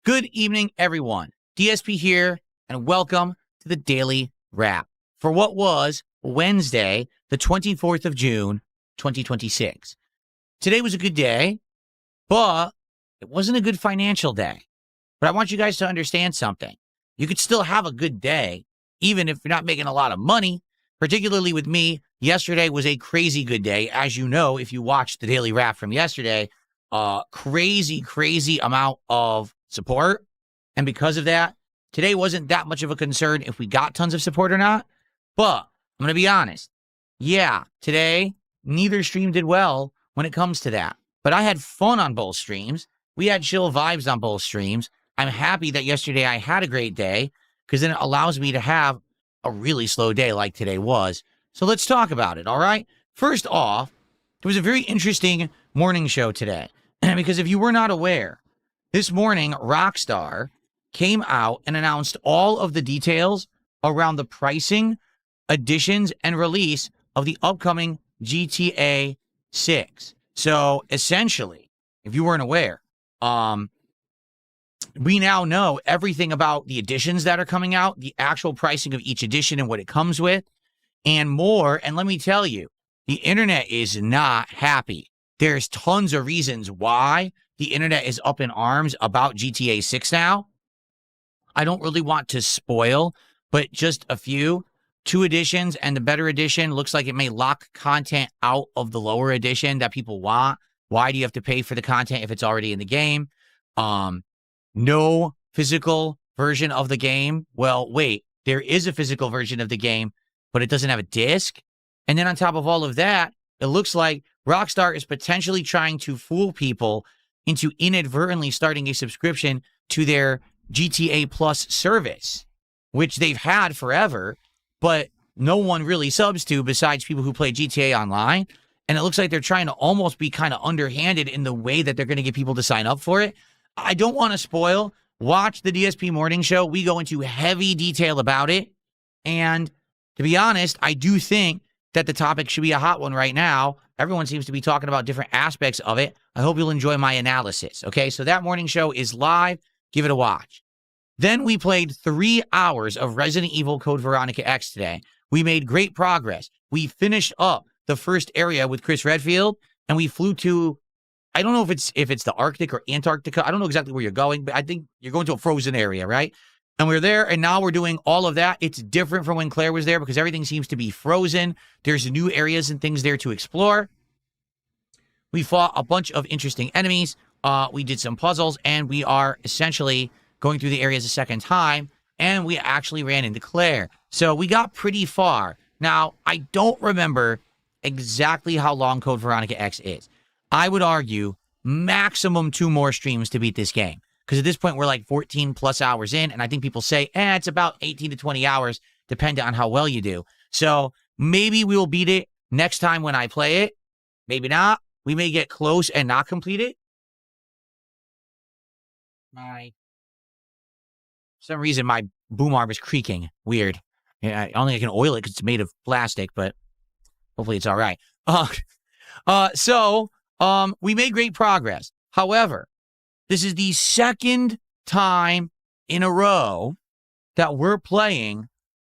Good evening, everyone. DSP here, and welcome to the Daily Wrap for what was Wednesday, the 24th of June, 2026. Today was a good day, but it wasn't a good financial day. But I want you guys to understand something. You could still have a good day, even if you're not making a lot of money. Particularly with me, yesterday was a crazy good day. As you know, if you watched the Daily Wrap from yesterday, crazy amount of support. And because of that, today wasn't that much of a concern if we got tons of support or not. But I'm going to be honest. Yeah, today, neither stream did well when it comes to that. But I had fun on both streams. We had chill vibes on both streams. I'm happy that yesterday I had a great day because then it allows me to have a really slow day like today was. So let's talk about it, all right? First off, it was a very interesting morning show today. Because if you were not aware, this morning, Rockstar came out and announced all of the details around the pricing, additions, and release of the upcoming GTA 6. So essentially, if you weren't aware, we now know everything about the editions that are coming out, the actual pricing of each edition and what it comes with, and more. And let me tell you, the internet is not happy. There's tons of reasons why the internet is up in arms about GTA 6 now. I don't really want to spoil, but just a few. 2 editions, and the better edition looks like it may lock content out of the lower edition that people want. Why do you have to pay for the content if it's already in the game? No physical version of the game. Well, wait, there is a physical version of the game, but it doesn't have a disc. And then on top of all of that, it looks like Rockstar is potentially trying to fool people into inadvertently starting a subscription to their GTA Plus service, which they've had forever, but no one really subs to besides people who play GTA Online. And it looks like they're trying to almost be kind of underhanded in the way that they're going to get people to sign up for it. I don't want to spoil. Watch the DSP Morning Show. We go into heavy detail about it. And to be honest, I do think that the topic should be a hot one right now. Everyone seems to be talking about different aspects of it. I hope you'll enjoy my analysis. Okay, so that morning show is live. Give it a watch. Then we played 3 hours of Resident Evil Code Veronica X today. We made great progress. We finished up the first area with Chris Redfield, and we flew to, I don't know if it's the Arctic or Antarctica. I don't know exactly where you're going, but I think you're going to a frozen area, right? And we're there, and now we're doing all of that. It's different from when Claire was there because everything seems to be frozen. There's new areas and things there to explore. We fought a bunch of interesting enemies. We did some puzzles, and we are essentially going through the areas a second time, and we actually ran into Claire. So we got pretty far. Now, I don't remember exactly how long Code Veronica X is. I would argue maximum 2 more streams to beat this game. Because at this point, we're like 14 plus hours in, and I think people say, it's about 18 to 20 hours, depending on how well you do. So maybe we will beat it next time when I play it. Maybe not. We may get close and not complete it. For some reason, my boom arm is creaking. Weird. Yeah, I don't think I can oil it because it's made of plastic, but hopefully it's all right. So we made great progress. However, this is the second time in a row that we're playing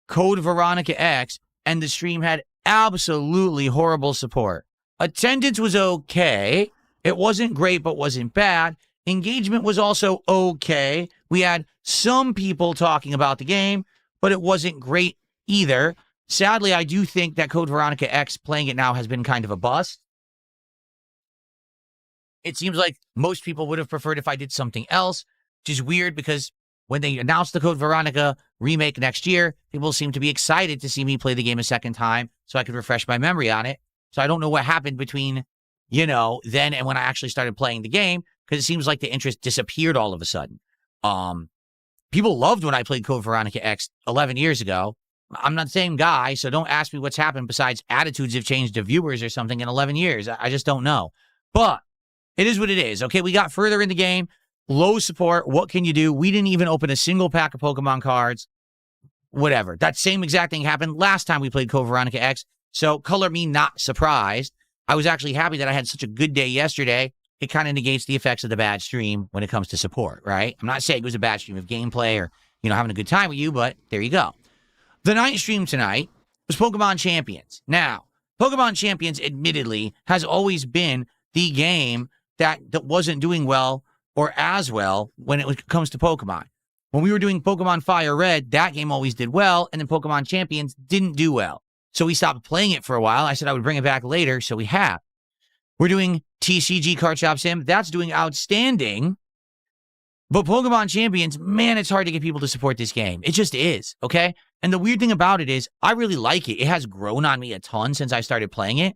Code Veronica X, and the stream had absolutely horrible support. Attendance was okay. It wasn't great, but wasn't bad. Engagement was also okay. We had some people talking about the game, but it wasn't great either. Sadly, I do think that Code Veronica X, playing it now, has been kind of a bust. It seems like most people would have preferred if I did something else, which is weird because when they announced the Code Veronica remake next year, people seem to be excited to see me play the game a second time so I could refresh my memory on it. So I don't know what happened between, then and when I actually started playing the game, because it seems like the interest disappeared all of a sudden. People loved when I played Code Veronica X 11 years ago. I'm not the same guy, so don't ask me what's happened besides attitudes have changed to viewers or something in 11 years. I just don't know. But it is what it is. Okay, we got further in the game. Low support. What can you do? We didn't even open a single pack of Pokemon cards. Whatever. That same exact thing happened last time we played Code Veronica X. So color me not surprised. I was actually happy that I had such a good day yesterday. it kind of negates the effects of the bad stream when it comes to support, right? I'm not saying it was a bad stream of gameplay or, having a good time with you, but there you go. The night stream tonight was Pokemon Champions. Now, Pokemon Champions, admittedly, has always been the game that wasn't doing well or as well when it comes to Pokemon. When we were doing Pokemon Fire Red, that game always did well, and then Pokemon Champions didn't do well. So we stopped playing it for a while. I said I would bring it back later, so we have. We're doing TCG Card Shop Sim. That's doing outstanding. But Pokemon Champions, man, it's hard to get people to support this game. It just is, okay? And the weird thing about it is I really like it. It has grown on me a ton since I started playing it.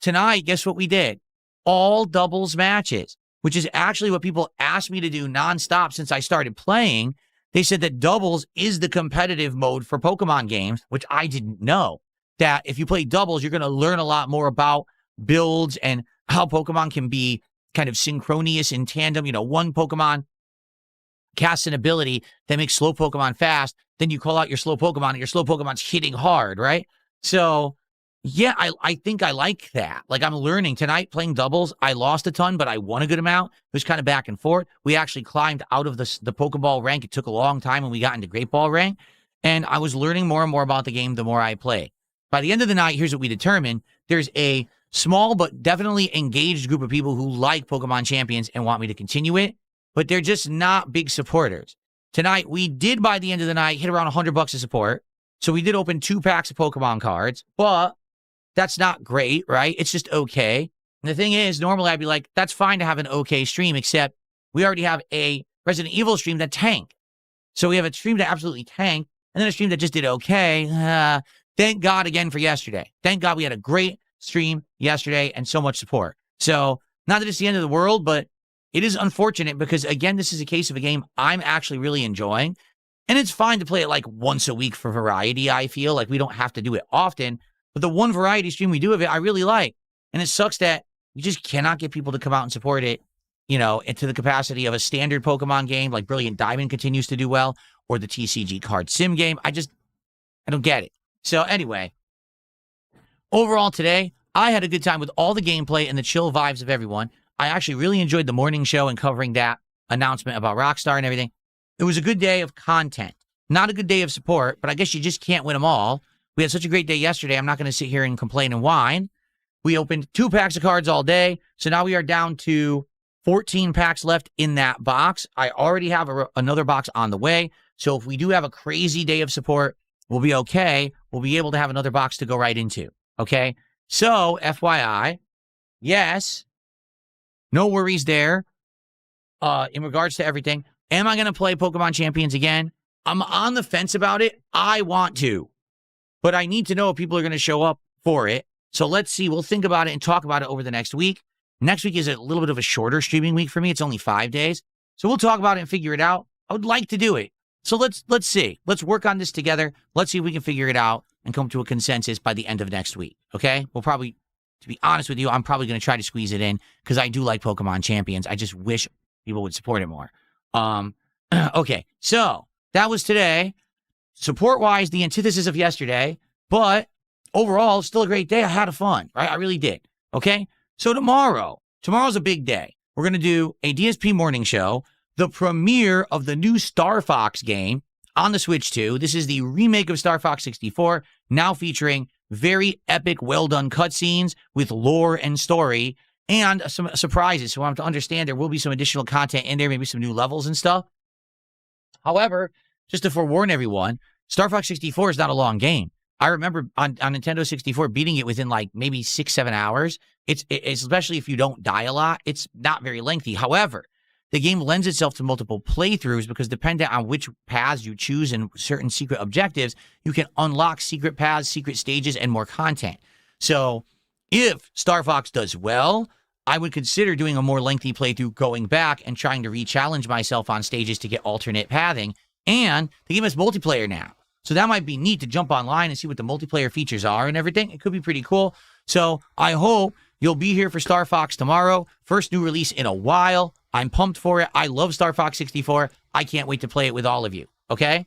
Tonight, guess what we did? All doubles matches, which is actually what people asked me to do nonstop since I started playing. They said that doubles is the competitive mode for Pokemon games, which I didn't know. That if you play doubles, you're going to learn a lot more about builds and how Pokemon can be kind of synchronous in tandem. One Pokemon casts an ability that makes slow Pokemon fast. Then you call out your slow Pokemon and your slow Pokemon's hitting hard, right? So, yeah, I think I like that. Like, I'm learning tonight playing doubles. I lost a ton, but I won a good amount. It was kind of back and forth. We actually climbed out of the Pokeball rank. It took a long time when we got into Great Ball rank. And I was learning more and more about the game the more I played. By the end of the night, here's what we determined. There's a small but definitely engaged group of people who like Pokemon Champions and want me to continue it, but they're just not big supporters. Tonight, we did, by the end of the night, hit around $100 of support. So we did open 2 packs of Pokemon cards, but that's not great, right? It's just okay. And the thing is, normally I'd be like, that's fine to have an okay stream, except we already have a Resident Evil stream that tanked. So we have a stream that absolutely tanked, and then a stream that just did okay. Thank God again for yesterday. Thank God we had a great stream yesterday and so much support. So not that it's the end of the world, but it is unfortunate because, again, this is a case of a game I'm actually really enjoying. And it's fine to play it like once a week for variety, I feel. Like we don't have to do it often. But the one variety stream we do of it, I really like. And it sucks that we just cannot get people to come out and support it, into the capacity of a standard Pokemon game like Brilliant Diamond continues to do well, or the TCG Card Sim game. I don't get it. So anyway, overall today, I had a good time with all the gameplay and the chill vibes of everyone. I actually really enjoyed the morning show and covering that announcement about Rockstar and everything. It was a good day of content. Not a good day of support, but I guess you just can't win them all. We had such a great day yesterday. I'm not going to sit here and complain and whine. We opened 2 packs of cards all day. So now we are down to 14 packs left in that box. I already have another box on the way. So if we do have a crazy day of support, we'll be okay. We'll be able to have another box to go right into. Okay? So, FYI, yes, no worries there in regards to everything. Am I going to play Pokemon Champions again? I'm on the fence about it. I want to. But I need to know if people are going to show up for it. So let's see. We'll think about it and talk about it over the next week. Next week is a little bit of a shorter streaming week for me. It's only 5 days. So we'll talk about it and figure it out. I would like to do it. So let's see. Let's work on this together. Let's see if we can figure it out and come to a consensus by the end of next week. Okay? We'll probably, to be honest with you, I'm probably going to try to squeeze it in because I do like Pokemon Champions. I just wish people would support it more. Okay. So that was today. Support-wise, the antithesis of yesterday, but overall, still a great day. I had fun, right? I really did. Okay? So tomorrow's a big day. We're going to do a DSP morning show, the premiere of the new Star Fox game on the Switch 2. This is the remake of Star Fox 64, now featuring very epic, well-done cutscenes with lore and story, and some surprises. So I have to understand there will be some additional content in there, maybe some new levels and stuff. However, just to forewarn everyone, Star Fox 64 is not a long game. I remember on Nintendo 64 beating it within like maybe 6-7 hours. It's especially if you don't die a lot, it's not very lengthy. However, the game lends itself to multiple playthroughs because depending on which paths you choose and certain secret objectives, you can unlock secret paths, secret stages, and more content. So if Star Fox does well, I would consider doing a more lengthy playthrough, going back and trying to re-challenge myself on stages to get alternate pathing. And the game has multiplayer now. So that might be neat to jump online and see what the multiplayer features are and everything. It could be pretty cool. So I hope you'll be here for Star Fox tomorrow. First new release in a while. I'm pumped for it. I love Star Fox 64. I can't wait to play it with all of you. Okay?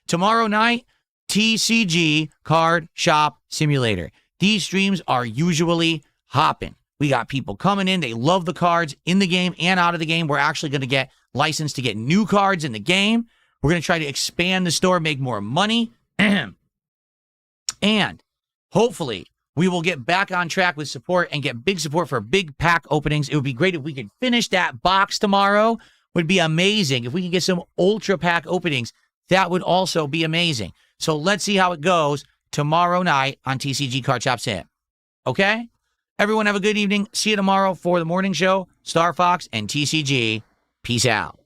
Tomorrow night, TCG Card Shop Simulator. These streams are usually hopping. We got people coming in. They love the cards in the game and out of the game. We're actually going to get licensed to get new cards in the game. We're going to try to expand the store, make more money. And hopefully we will get back on track with support and get big support for big pack openings. It would be great if we could finish that box tomorrow. Would be amazing. If we could get some ultra pack openings, that would also be amazing. So let's see how it goes tomorrow night on TCG Card Shop Sim. Okay? Everyone have a good evening. See you tomorrow for the morning show. Star Fox and TCG. Peace out.